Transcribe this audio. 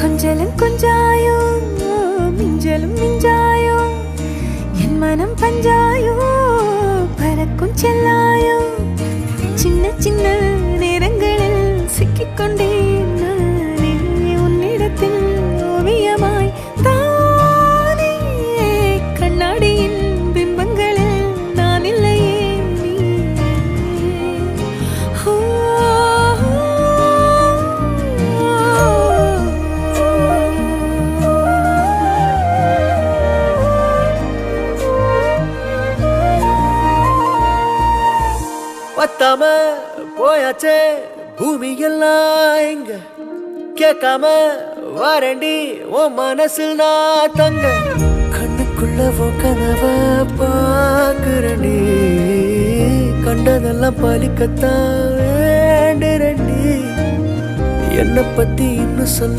கொஞ்சலும் கொஞ்சாயோ மிஞ்சலும் மிஞ்சாயோ என் மனம் பஞ்சாயோ பறக்கும் செல்லாயோ சின்ன சின்ன நேரங்களில் சிக்கிக்கொண்டேன் நானே உன்னிடத்தில் ஓவியமாய் தானே கண்ணாடியின் பிம்பங்களில் நான் இல்லையே பத்தாம போயாச்சே பூமி எல்லாம் இங்க கேட்காம வாரண்டி உன் மனசில் நான் தங்க கண்ணுக்குள்ள உன் கனவ பாக்குறண்டி கண்டதெல்லாம் பலிக்கத்தான் வேண்டுறண்டி என்னை பத்தி இன்னும் சொல்ல